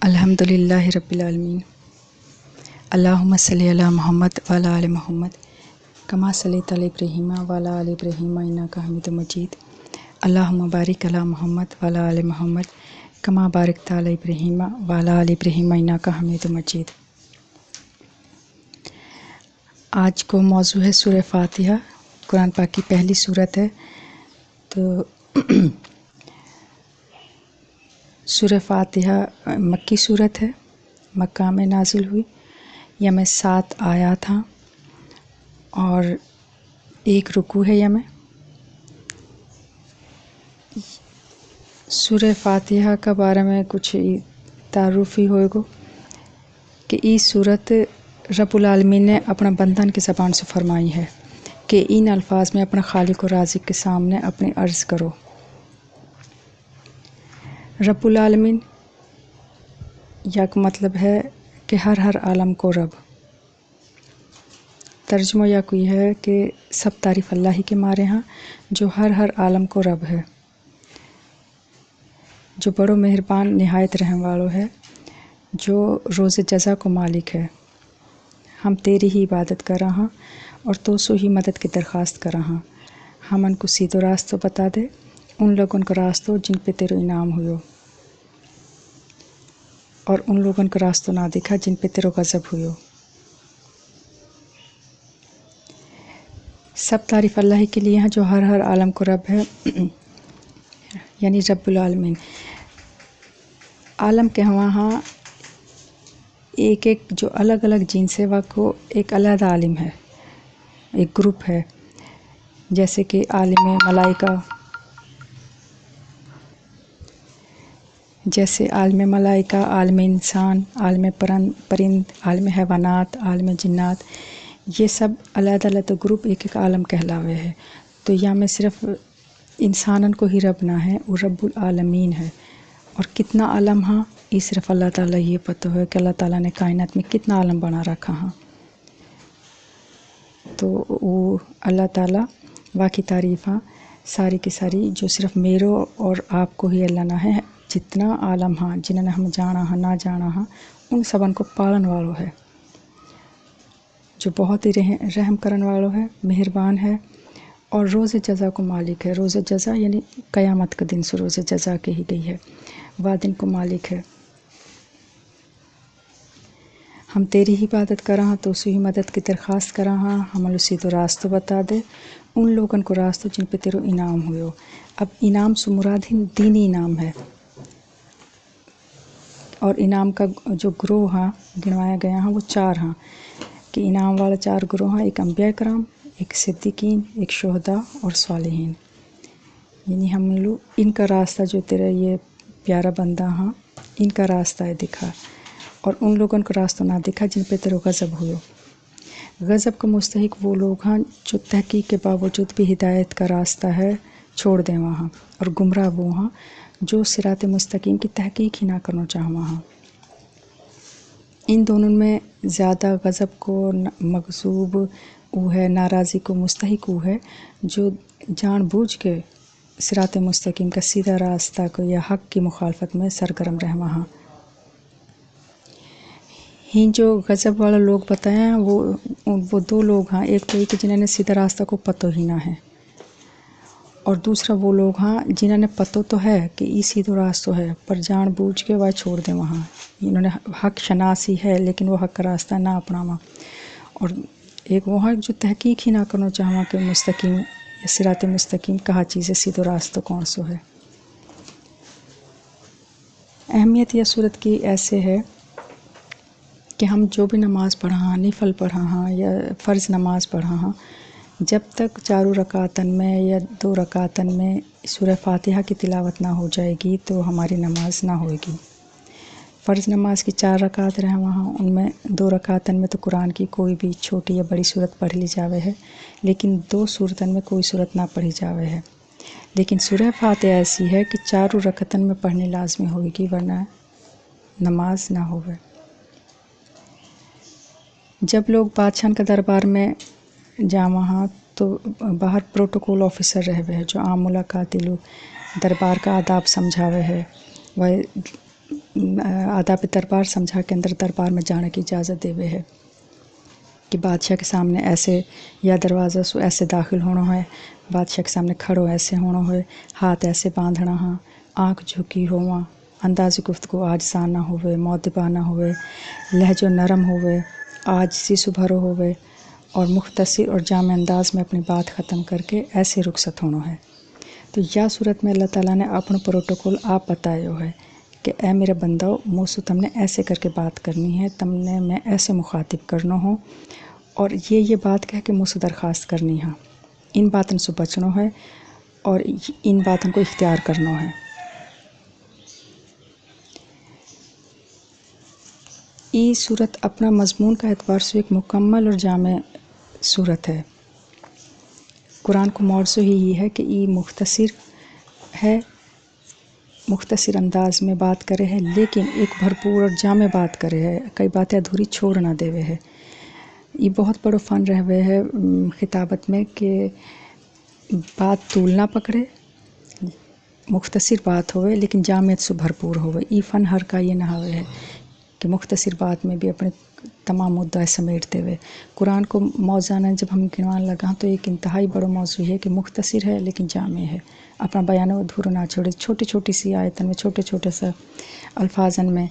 الحمدللہ رب العالمین اللہم صلی علی محمد وعلی آل محمد کما صلیت علی ابراہیم وعلی آل ابراہیم انک حمید مجید اللہم بارک علی محمد وعلی آل محمد کما بارکت علی ابراہیم وعلی آل ابراہیم انک حمید مجید۔ آج کو موضوع ہے سورہ فاتحہ، قرآن پاک کی پہلی سورت ہے۔ تو سورہ فاتحہ مکی صورت ہے، مکہ میں نازل ہوئی، یا میں 7 آیات ہیں اور 1 رکوع ہے یا میں۔ سورہ فاتحہ کا بارے میں کچھ تعارف ہی ہوئے گو کہ ای صورت رب العالمین نے اپنا بندن کی زبان سے فرمائی ہے کہ ان الفاظ میں اپنا خالق و رازق کے سامنے اپنی عرض کرو۔ رب العالمین یک مطلب ہے کہ ہر عالم کو رب، ترجمہ یا کوئی ہے کہ سب تعریف اللہ ہی کے مارے ہیں جو ہر عالم کو رب ہے، جو بڑو مہربان نہایت رحم والو ہے، جو روز جزا کو مالک ہے۔ ہم تیری ہی عبادت کر رہا اور تو سو ہی مدد کی درخواست کر رہا۔ ہم ان کو سیدھو راستو بتا دے، ان لوگوں کو راستو جن پہ تیرو انعام ہوئو، اور ان لوگوں کو راستو نہ دکھا جن پہ تیرو غضب ہوئو۔ سب تعریف اللہ ہی کے لیے ہیں جو ہر عالم کو رب ہے، یعنی رب العالمین۔ عالم کے وہاں ایک جو الگ جن سے کو ایک علیحدہ عالم ہے، ایک گروپ ہے، جیسے کہ عالم ملائکہ، عالم انسان، عالم پرند، عالم حیوانات، عالم جنات، یہ سب علیحدہ گروپ ایک عالم کہلاوے ہے۔ تو یا میں صرف انسانن کو ہی رب نہ ہے، وہ رب العالمین ہے۔ اور کتنا عالم ہاں یہ صرف اللہ تعالیٰ یہ پتہ ہے کہ اللہ تعالیٰ نے کائنات میں کتنا عالم بنا رکھا ہاں۔ تو وہ اللہ تعالیٰ واقعی تعریف ہاں ساری کی ساری جو صرف میرو اور آپ کو ہی اللہ نہ ہے، جتنا عالم ہاں جنہوں نے ہم جانا ہاں نہ جانا ہاں، ان سبن کو پالن والو ہے، جو بہت ہی رحم کرن والو ہے، مہربان ہے، اور روز جزا کو مالک ہے۔ روز جزا یعنی قیامت کا دن سے روز جزا کہی گئی ہے، وہ دن کو مالک ہے۔ ہم تیری ہی عبادت کر رہا تو اسی ہی مدد کی درخواست کر رہا، ہم اسی تو راستو بتا دے، ان لوگوں کو راستو جن پہ تیرو انعام ہوئے۔ اب انعام سے مراد دینی انعام ہے، اور انعام کا جو گروہ ہاں گنوایا گیا ہاں وہ 4 ہاں، کہ انعام والا 4 گروہ ہاں، ایک انبیاء کرام، ایک صدیقین، ایک شہداء اور صالحین۔ یعنی ہم لوگ ان کا راستہ جو تیرا یہ پیارا بندہ ہاں ان کا راستہ ہے دکھا، اور ان لوگوں کو راستہ نہ دکھا جن پہ تیرو غضب ہوئے۔ غضب کا مستحق وہ لوگ ہاں جو تحقیق کے باوجود بھی ہدایت کا راستہ ہے چھوڑ دیں وہاں، اور گمراہ وہ ہاں جو صراط مستقیم کی تحقیق ہی نہ کرنا چاہوں وہاں۔ ان دونوں میں زیادہ غضب کو مغضوب وہ ہے، ناراضی کو مستحق وہ ہے جو جان بوجھ کے صراط مستقیم کا سیدھا راستہ کو یا حق کی مخالفت میں سرگرم رہ وہاں۔ ہی جو غضب والا لوگ بتائے ہیں وہ 2 لوگ ہیں، ایک تو کہ جنہوں نے سیدھا راستہ کو پتہ ہی نہ ہے، اور دوسرا وہ لوگ ہیں جنہوں نے پتہ تو ہے کہ یہ سیدھا راستہ ہے پر جان بوجھ کے وہ چھوڑ دیں وہاں۔ انہوں نے حق شناسی ہے لیکن وہ حق کا راستہ نہ اپناوا، اور ایک وہ ہے جو تحقیق ہی نہ کرنا چاہوا کہ مستقیم یا صراط مستقیم کہا چیز ہے، سیدھا راستہ کون سو ہے۔ اہمیت یہ صورت کی ایسے ہے کہ ہم جو بھی نماز پڑھا ہاں، نفل پڑھا ہاں یا فرض نماز پڑھا ہاں، جب تک 4 رکعتن میں یا 2 رکعتن میں سورہ فاتحہ کی تلاوت نہ ہو جائے گی تو ہماری نماز نہ ہوئے گی۔ فرض نماز کی 4 رکعت رہے وہاں، ان میں 2 رکعتن میں تو قرآن کی کوئی بھی چھوٹی یا بڑی صورت پڑھ لی جاوے ہے، لیکن 2 صورتن میں کوئی صورت نہ پڑھی جاوے ہے۔ لیکن سورہ فاتحہ ایسی ہے کہ 4 رکعتن میں پڑھنی لازمی ہوئے گی ورنہ نماز نہ ہوئے۔ جب لوگ بادشاہ کا دربار میں جا وہاں تو باہر پروٹوکول آفیسر رہے ہوئے جو عام ملاقاتی لوگ دربار کا آداب سمجھاوے ہے، وہ आदाब दरबार समझा के अंदर दरबार में जाने की इजाज़त देवे है कि बादशाह के सामने ऐसे या दरवाज़ा से ऐसे दाखिल होना है, बादशाह के सामने खड़ो ऐसे होना है, हाथ ऐसे बांधना हाँ, आँख झुकी होवा, अंदाज़ गुफ्तगू आजसा ना होवे, मौदबा ना होवे, लहजो नरम होवे, आज सी सुभरो होवे और मुख्तसर और जाम अंदाज में अपनी बात ख़त्म करके ऐसे रुखसत होना है। तो या सूरत में अल्लाह ताला ने अपना प्रोटोकॉल आप बतायो है कि ए मेरे बंदो मुझसे तुमने ऐसे करके बात करनी है, तुमने मैं ऐसे मुखातिब करना हो और ये बात कह के मुझसे दरख्वास्त करनी है, इन बातों से बचना है और इन बातों को इख्तियार करना है। ये सूरत अपना मजमून का एतबार से एक मुकम्मल और जामे सूरत है। कुरान को मौजू ही ये है कि ये मुख्तसर है, मुख्तसर अंदाज में बात करे है, लेकिन एक भरपूर और जामे बात करे है, कई बातें अधूरी छोड़ ना देवे है। ये बहुत बड़ो फ़न रहवे है खिताबत में कि बात तूल ना पकड़े, मुख्तसर बात होवे लेकिन जामियत से भरपूर होवे। ये फ़न हर का ये ना होवे है कि मुख्तसर बात में भी अपने तमाम मुद्दा समेट देवे। कुरान को मौज़ाना जब हम गिनवान लगा तो एक इंतहाई बड़ा मौजू है कि मुख्तसर है लेकिन जामे है, अपना बयान अधूरा ना छोड़े। छोटी छोटी सी आयतन में छोटे छोटे सा अल्फाजन में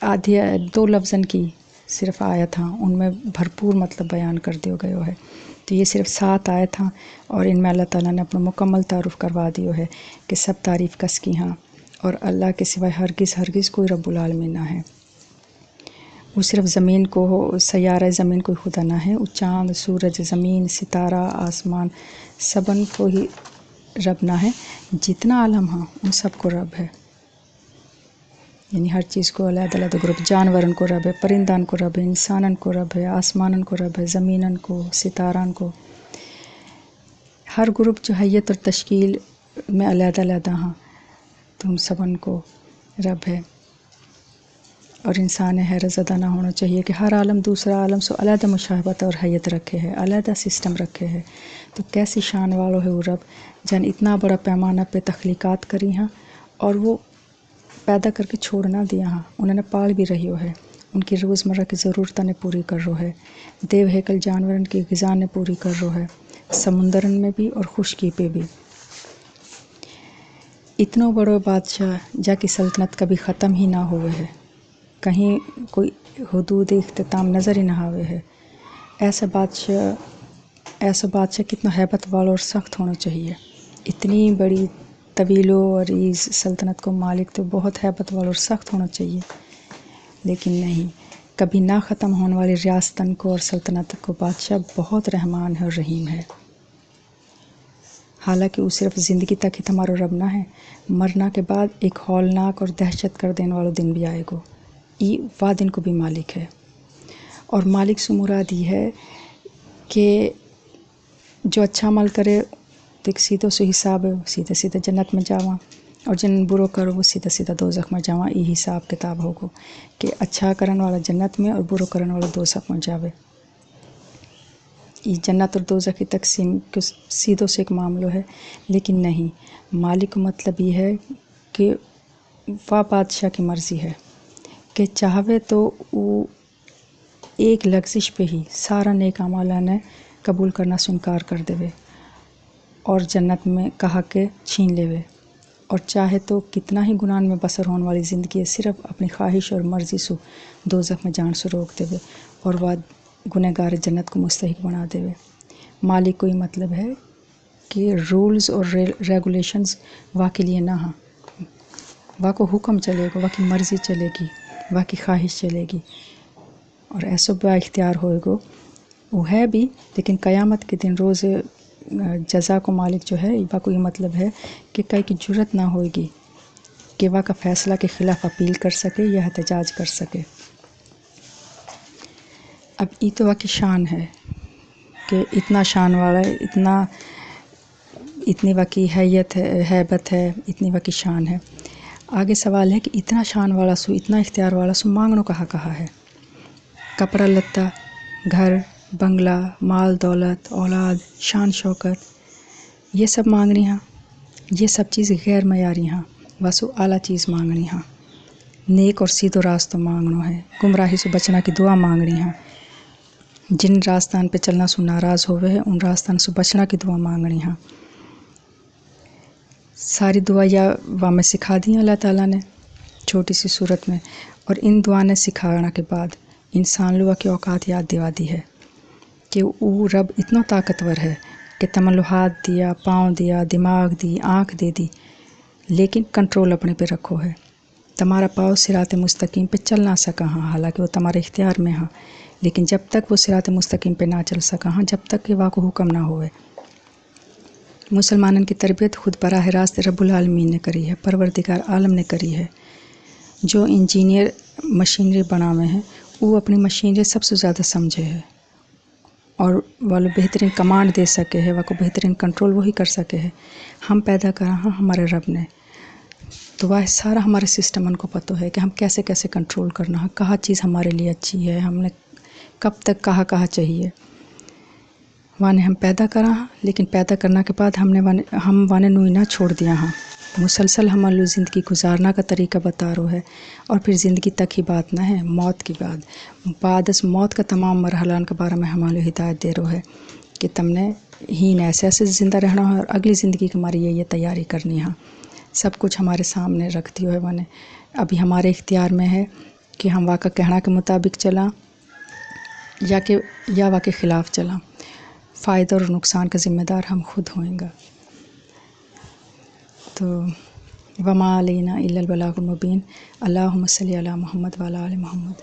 आधी 2 लफ्ज़न की सिर्फ आयत हाँ, उनमें भरपूर मतलब बयान कर दिया गया है। तो ये सिर्फ 7 आयत हाँ और इनमें अल्लाह ताला ने अपना मुकम्मल तारुफ करवा दिया है कि सब तारीफ़ कस की हाँ और अल्लाह के सिवाय हरगिज़ कोई रब्बुल आलमीन ना है। वो सिर्फ ज़मीन को सयारा ज़मीन को खुदा ना है, वो चाँद सूरज ज़मीन सितारा आसमान सबन को ही रब ना है। जितना आलम हाँ उन सब को रब है, यानी हर चीज़ को अलग-अलग ग्रुप, जानवरन को रब है, परिंदान को रब है, इंसानन को रब है, आसमानन को रब है, ज़मीनन को, सितारान को, हर ग्रुप जो हैयत और तश्कील में अलग-अलग हाँ तो उन सबन को रब है। और इंसान हैरत ज़दा ना होना चाहिए कि हर आलम दूसरा आलम से अलग मुशाहबत और हैयत रखे है, अलग सिस्टम रखे है। तो कैसी शान वालो है वो रब जन इतना बड़ा पैमाना पे तख्लीक़ात करी हाँ और वो पैदा करके छोड़ ना दिया हाँ, उन्होंने पाल भी रही हो है, उनकी रोज़मर्रा की ज़रूरत ने पूरी कर रो है, देव हैकल जानवरन की ग़िज़ा ने पूरी कर रो है, समुंदरन में भी और खुशकी पे भी। इतनो बड़ो बादशाह जाकी सल्तनत कभी ख़त्म ही ना हुए है, कहीं कोई हुदूद इख्तिताम नज़र ही ना आवे है। ऐसा बादशाह कितना हैबत वाला और सख्त होना चाहिए। इतनी बड़ी तवीलो और इस सल्तनत को मालिक तो बहुत हैबत वाला और सख्त होना चाहिए, लेकिन नहीं, कभी ना ख़त्म होने वाली रियासतन को और सल्तनत को बादशाह बहुत रहमान है और रहीम है। हालांकि वो सिर्फ ज़िंदगी तक ही हमारा रब ना है, मरना के बाद एक हौलनाक और दहशत कर देने वाला दिन भी आएगा, ये वह दिन को भी मालिक है। और मालिक से मुराद ये है कि जो अच्छा अमल करे तो एक सीधो से हिसाब है, सीधे सीधे जन्नत में जावा और जिन बुरो करो वो सीधा सीधा दोज़ख में जावा। ये हिसाब किताब होगा कि अच्छा करने वाला जन्नत में और बुरो करने वाला दोज़ख में जावे। ये जन्नत और दोज़ख की तकसीम सीधो से एक मामलो है, लेकिन नहीं, मालिक का मतलब ये है कि वह बादशाह की मर्ज़ी है कि चाहवे तो वो एक लफ्ज़िश पे ही सारा नेक अमाल ने कबूल करना से इनकार कर देवे और जन्नत में कहा के छीन लेवे, और चाहे तो कितना ही गुनाह में बसर होने वाली ज़िंदगी सिर्फ अपनी ख्वाहिश और मर्ज़ी से दोज़ख में जान से रोक देवे और वह गुनहगार जन्नत को मुस्तहिक बना देवे। मालिक को ये मतलब है कि रूल्स और रेगुलेशंस वहाँ के लिए ना हाँ, वहाँ को हुक्म चलेगा, वहाँ की मर्ज़ी चलेगी, वहाँ की ख्वाहिश चलेगी और ऐसा बा इख्तियार होएगा वो है भी। लेकिन क़यामत के दिन रोज़ जज़ा को मालिक जो है वह को ये मतलब है कि कई की जुर्रत ना होएगी कि वह का फ़ैसला के ख़िलाफ़ अपील कर सके या एहतजाज कर सके। अब ये तो वह की शान है कि इतना शान वाला है, इतनी वह की हैयत है, हैबत है, इतनी वह की शान है। आगे सवाल है कि इतना शान वाला सो, इतना इख्तियार वाला सो मांगनो कहाँ है। कपड़ा लत्ता, घर बंगला, माल दौलत, औलाद, शान शौकत, ये सब मांगनी हाँ, ये सब चीज़ गैर मयारी हाँ, वसु आला चीज़ मांगनी हाँ, नेक और सीधो रास्तो मांगनो है, गुमराही से बचना की दुआ मांगनी हाँ, जिन रास्तान पे चलना सु नाराज़ होवे है उन रास्तान से बचना की दुआ मांगनी हाँ। सारी दुआ या में सिखा दी अल्लाह ताला ने छोटी सी सूरत में, और इन दुआ ने सिखाने के बाद इंसान लोगों की औकात याद दिवा दी है कि वो रब इतना ताकतवर है कि तमल्लु हाथ दिया, पाँव दिया, दिमाग दी, आँख दे दी, लेकिन कंट्रोल अपने पे रखो है। तुम्हारा पाँव सिरात मुस्तकीम पे चल ना सका हाँ, हालांकि वो तुम्हारे इख्तियार में हाँ, लेकिन जब तक वो सिरात मुस्तकीम पे ना चल सका हाँ, जब तक कि वाको हुक्म ना होवे। मुसलमानन की तरबियत खुद बराह रास्त रब्बुल आलमीन ने करी है, परवरदिगार आलम ने करी है। जो इंजीनियर मशीनरी बनावे हैं वो अपनी मशीनरी सबसे ज़्यादा समझे है और वालों बेहतरीन कमांड दे सके है, वाको बेहतरीन कंट्रोल वही कर सके है। हम पैदा करा हाँ हमारे रब ने, तो वह सारा हमारे सिस्टम उनको पता है कि हम कैसे कैसे कंट्रोल करना है, कहाँ चीज़ हमारे लिए अच्छी है, हमने कब तक कहाँ कहाँ चाहिए। वाने हम पैदा करा हाँ, लेकिन पैदा करने के बाद हम वाने नुई ना छोड़ दिया हाँ, मुसलसल हमारी ज़िंदगी गुजारना का तरीका बता रो है। और फिर ज़िंदगी तक ही बात ना है, मौत की बाद मौत का तमाम मरहलान के बारे में हमारे हिदायत दे रो है कि तुमने ही ऐसे ऐसे ज़िंदा रहना है और अगली ज़िंदगी की हमारी ये तैयारी करनी है। सब कुछ हमारे सामने रखती है वाने, अभी हमारे इख्तियार में है कि हम वाका कहना के मुताबिक चला या वाके ख़िलाफ़ चला। फ़ायदा और नुकसान का ज़िम्मेदार हम खुद होएंगे। तो वमा अलैना इल्लल बलागुल मुबीन। अल्लाहुम्मा सल्ली अला मुहम्मद व अला आलि मुहम्मद।